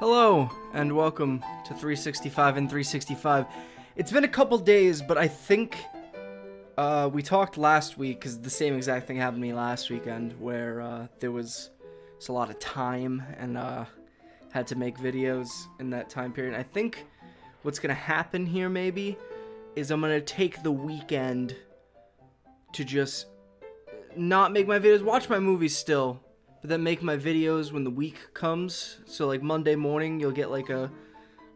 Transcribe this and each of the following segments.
Hello, and welcome to 365 and 365. It's been a couple days, but I think we talked last week, because the same exact thing happened to me last weekend, where there was just a lot of time, and had to make videos in that time period. I think what's going to happen here, maybe, is I'm going to take the weekend to just not make my videos, watch my movies still, but then make my videos when the week comes. So like Monday morning, you'll get like a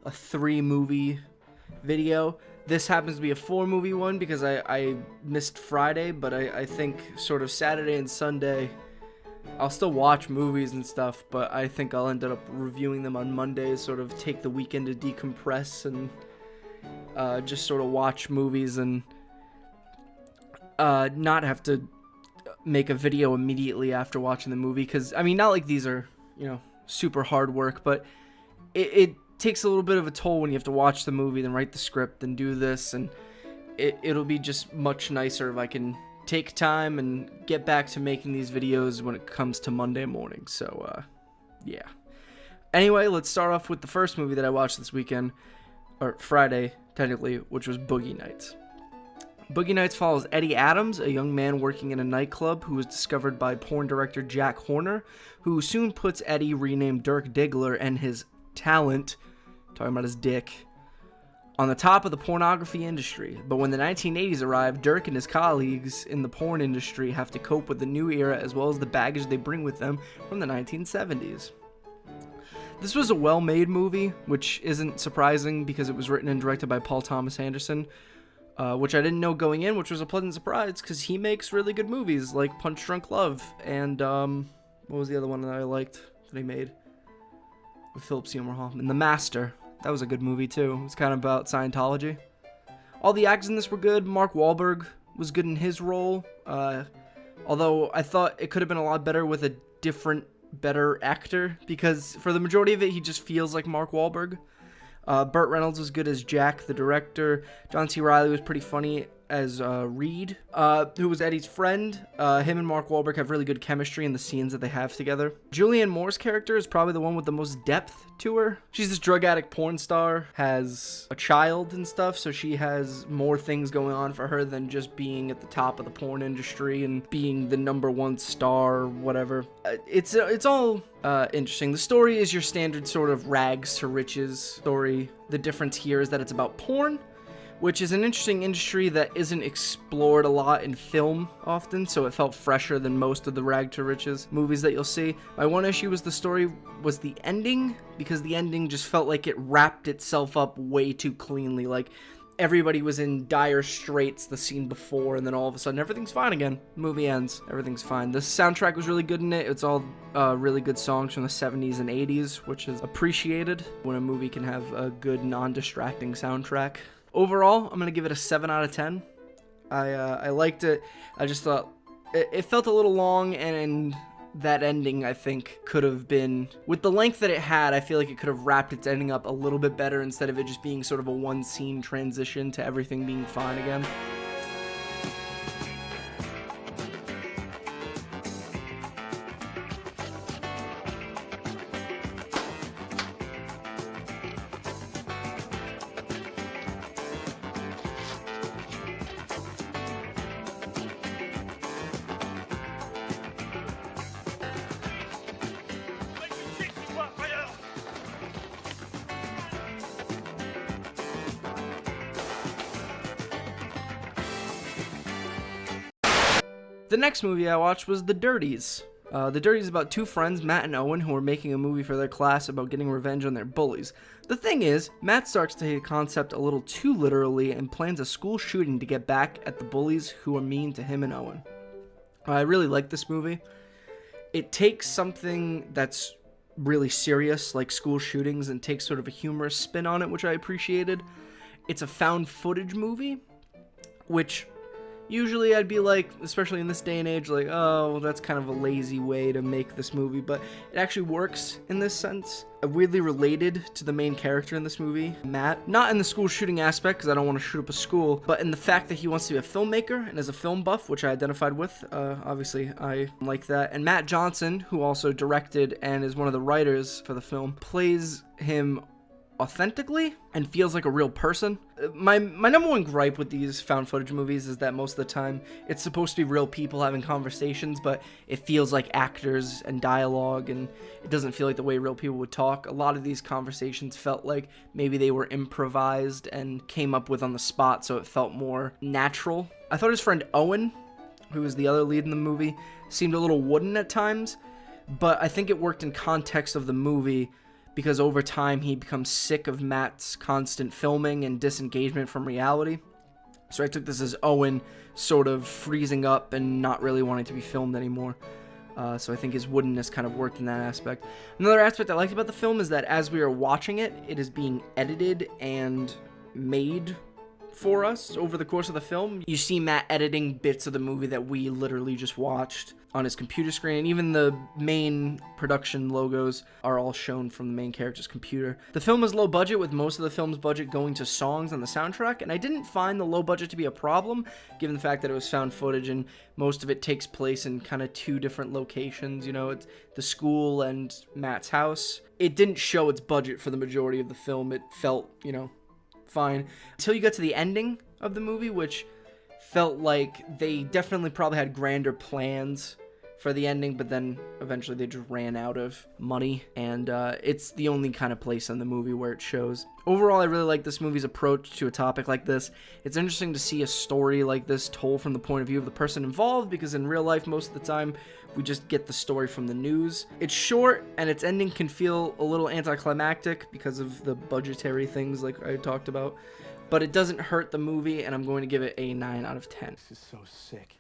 3-movie video. This happens to be a 4-movie one because I missed Friday, but I think sort of Saturday and Sunday, I'll still watch movies and stuff, but I think I'll end up reviewing them on Monday, sort of take the weekend to decompress and just sort of watch movies and not have to make a video immediately after watching the movie, because I mean, not like these are, you know, super hard work, but it takes a little bit of a toll when you have to watch the movie, then write the script, and do this, and it'll be just much nicer if I can take time and get back to making these videos when it comes to Monday morning. So yeah. Anyway, let's start off with the first movie that I watched this weekend, or Friday technically, which was Boogie Nights. Boogie Nights follows Eddie Adams, a young man working in a nightclub who was discovered by porn director Jack Horner, who soon puts Eddie, renamed Dirk Diggler, and his talent, talking about his dick, on the top of the pornography industry. But when the 1980s arrive, Dirk and his colleagues in the porn industry have to cope with the new era as well as the baggage they bring with them from the 1970s. This was a well-made movie, which isn't surprising because it was written and directed by Paul Thomas Anderson, which I didn't know going in, which was a pleasant surprise because he makes really good movies like Punch Drunk Love and what was the other one that I liked that he made with Philip Seymour Hoffman? The Master. That was a good movie too. It was kind of about Scientology. All the actors in this were good. Mark Wahlberg was good in his role, although I thought it could have been a lot better with a different, better actor, because for the majority of it he just feels like Mark Wahlberg. Burt Reynolds was good as Jack, the director. John C. Reilly was pretty funny as Reed, who was Eddie's friend. Him and Mark Wahlberg have really good chemistry in the scenes that they have together. Julianne Moore's character is probably the one with the most depth to her. She's this drug addict porn star, has a child and stuff, so she has more things going on for her than just being at the top of the porn industry and being the #1 star or whatever. It's all interesting. The story is your standard sort of rags to riches story. The difference here is that it's about porn, which is an interesting industry that isn't explored a lot in film often, so it felt fresher than most of the rag to riches movies that you'll see. My one issue was the ending, because the ending just felt like it wrapped itself up way too cleanly. Like, everybody was in dire straits the scene before, and then all of a sudden everything's fine again. The movie ends, everything's fine. The soundtrack was really good in it. It's all really good songs from the 70s and 80s, which is appreciated when a movie can have a good non-distracting soundtrack. Overall, I'm going to give it a 7 out of 10. I liked it. I just thought it felt a little long, and that ending, I think, could have been, with the length that it had, I feel like it could have wrapped its ending up a little bit better instead of it just being sort of a one-scene transition to everything being fine again. The next movie I watched was The Dirties. The Dirties is about two friends, Matt and Owen, who are making a movie for their class about getting revenge on their bullies. The thing is, Matt starts to take the concept a little too literally and plans a school shooting to get back at the bullies who are mean to him and Owen. I really like this movie. It takes something that's really serious, like school shootings, and takes sort of a humorous spin on it, which I appreciated. It's a found footage movie, which, Usually I'd be like, especially in this day and age, like, oh, well, that's kind of a lazy way to make this movie, but it actually works in this sense. I weirdly related to the main character in this movie, Matt. Not in the school shooting aspect, because I don't want to shoot up a school, but in the fact that he wants to be a filmmaker and is a film buff, which I identified with. Obviously, I like that. And Matt Johnson, who also directed and is one of the writers for the film, plays him authentically and feels like a real person. My number one gripe with these found footage movies is that most of the time it's supposed to be real people having conversations, but it feels like actors and dialogue, and it doesn't feel like the way real people would talk. A lot of these conversations felt like maybe they were improvised and came up with on the spot, so it felt more natural. I thought his friend Owen, who was the other lead in the movie, seemed a little wooden at times, but I think it worked in context of the movie, because over time he becomes sick of Matt's constant filming and disengagement from reality. So I took this as Owen sort of freezing up and not really wanting to be filmed anymore. So I think his woodenness kind of worked in that aspect. Another aspect I liked about the film is that as we are watching it, it is being edited and made for us over the course of the film. You see Matt editing bits of the movie that we literally just watched on his computer screen, and even the main production logos are all shown from the main character's computer. The film is low budget, with most of the film's budget going to songs on the soundtrack, and I didn't find the low budget to be a problem, given the fact that it was found footage and most of it takes place in kind of two different locations. You know, it's the school and Matt's house. It didn't show its budget for the majority of the film. It felt, you know, fine until you got to the ending of the movie, which felt like they definitely probably had grander plans for the ending, but then eventually they just ran out of money, and it's the only kind of place in the movie where it shows. Overall, I really like this movie's approach to a topic like this. It's interesting to see a story like this told from the point of view of the person involved, because in real life, most of the time, we just get the story from the news. It's short, and its ending can feel a little anticlimactic because of the budgetary things like I talked about, but it doesn't hurt the movie, and I'm going to give it a 9 out of 10. This is so sick.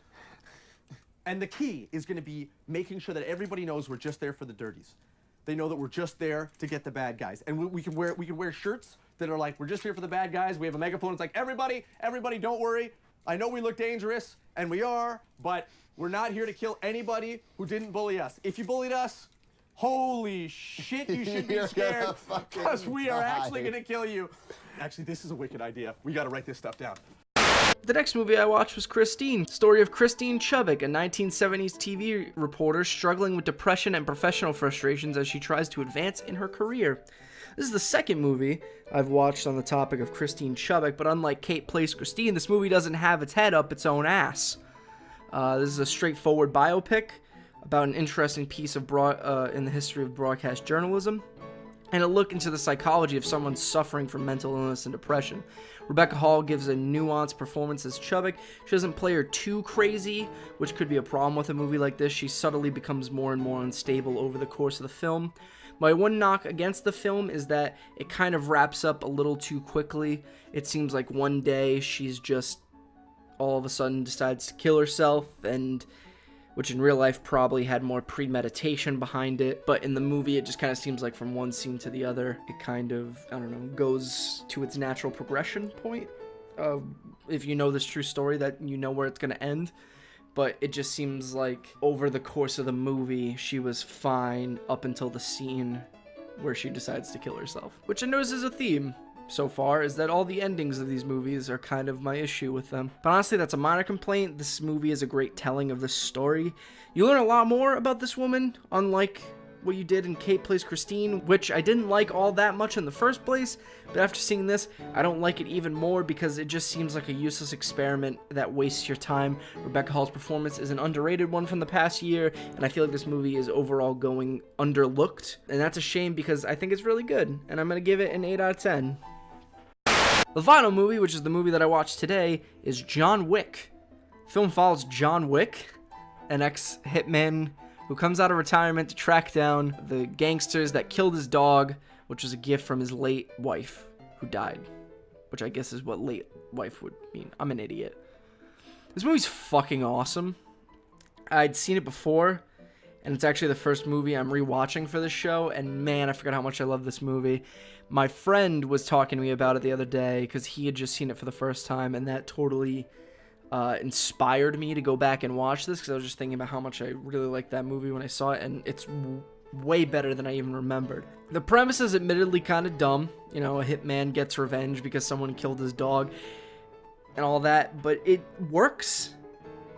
And the key is going to be making sure that everybody knows we're just there for the dirties. They know that we're just there to get the bad guys. And we can wear shirts that are like, we're just here for the bad guys. We have a megaphone. It's like, everybody, don't worry. I know we look dangerous, and we are, but we're not here to kill anybody who didn't bully us. If you bullied us, holy shit, you should be scared, because we are actually going to kill you. Actually, this is a wicked idea. We got to write this stuff down. The next movie I watched was Christine, story of Christine Chubbuck, a 1970s TV reporter struggling with depression and professional frustrations as she tries to advance in her career. This is the second movie I've watched on the topic of Christine Chubbuck, but unlike Kate Plays Christine, this movie doesn't have its head up its own ass. This is a straightforward biopic about an interesting piece of in the history of broadcast journalism, and a look into the psychology of someone suffering from mental illness and depression. Rebecca Hall gives a nuanced performance as Chubbuck. She doesn't play her too crazy, which could be a problem with a movie like this. She subtly becomes more and more unstable over the course of the film. My one knock against the film is that it kind of wraps up a little too quickly. It seems like one day she's just all of a sudden decides to kill herself, and which in real life probably had more premeditation behind it, but in the movie it just kind of seems like from one scene to the other, it kind of, I don't know, goes to its natural progression point. If you know this true story, that you know where it's going to end, but it just seems like over the course of the movie, she was fine up until the scene where she decides to kill herself, which I notice is a theme so far, is that all the endings of these movies are kind of my issue with them. But honestly, that's a minor complaint. This movie is a great telling of this story. You learn a lot more about this woman, unlike what you did in Kate Plays Christine, which I didn't like all that much in the first place, but after seeing this, I don't like it even more because it just seems like a useless experiment that wastes your time. Rebecca Hall's performance is an underrated one from the past year, and I feel like this movie is overall going underlooked, and that's a shame because I think it's really good, and I'm going to give it an 8 out of 10. The final movie, which is the movie that I watched today, is John Wick. The film follows John Wick, an ex-hitman who comes out of retirement to track down the gangsters that killed his dog, which was a gift from his late wife, who died. Which I guess is what late wife would mean. I'm an idiot. This movie's fucking awesome. I'd seen it before, and it's actually the first movie I'm rewatching for this show, and man, I forgot how much I love this movie. My friend was talking to me about it the other day because he had just seen it for the first time, and that totally inspired me to go back and watch this, because I was just thinking about how much I really liked that movie when I saw it, and it's way better than I even remembered. The premise is admittedly kind of dumb. You know, a hitman gets revenge because someone killed his dog and all that, but it works,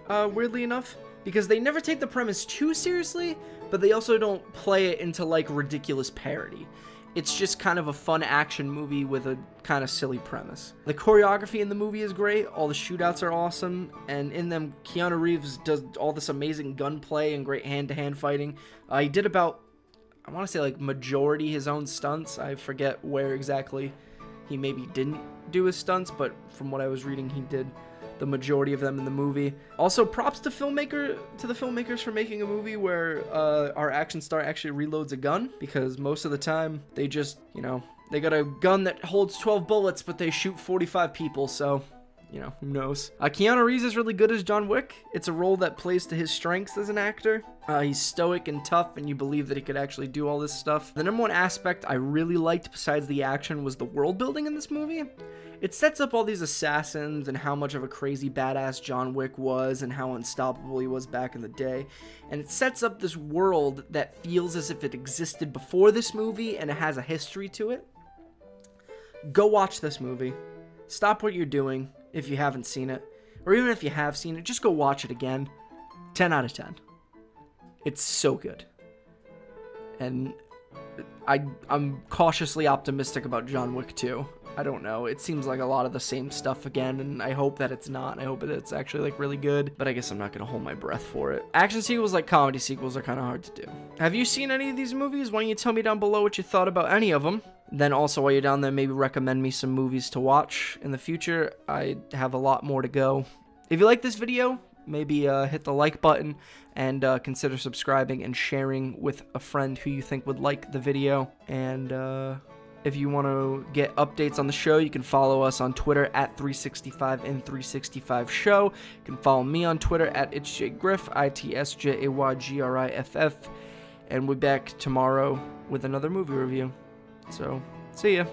weirdly enough, because they never take the premise too seriously, but they also don't play it into, like, ridiculous parody. It's just kind of a fun action movie with a kind of silly premise. The choreography in the movie is great, all the shootouts are awesome, and in them, Keanu Reeves does all this amazing gunplay and great hand-to-hand fighting. He did about, I want to say, like, majority his own stunts. I forget where exactly he maybe didn't do his stunts, but from what I was reading, he did the majority of them in the movie. Also, props to the filmmakers for making a movie where our action star actually reloads a gun, because most of the time they just, you know, they got a gun that holds 12 bullets, but they shoot 45 people, so, you know, who knows. Keanu Reeves is really good as John Wick. It's a role that plays to his strengths as an actor. He's stoic and tough, and you believe that he could actually do all this stuff. The number one aspect I really liked besides the action was the world building in this movie. It sets up all these assassins and how much of a crazy badass John Wick was and how unstoppable he was back in the day. And it sets up this world that feels as if it existed before this movie and it has a history to it. Go watch this movie. Stop what you're doing if you haven't seen it. Or even if you have seen it, just go watch it again. 10 out of 10. It's so good. And I'm cautiously optimistic about John Wick 2. I don't know. It seems like a lot of the same stuff again, and I hope that it's not. I hope that it's actually, like, really good, but I guess I'm not going to hold my breath for it. Action sequels, like comedy sequels, are kind of hard to do. Have you seen any of these movies? Why don't you tell me down below what you thought about any of them? Then also, while you're down there, maybe recommend me some movies to watch in the future. I have a lot more to go. If you like this video, maybe hit the like button and consider subscribing and sharing with a friend who you think would like the video. And if you want to get updates on the show, you can follow us on Twitter at 365and365show. You can follow me on Twitter at itsjgriff, ITSJAYGRIFF. And we'll be back tomorrow with another movie review. So, see ya.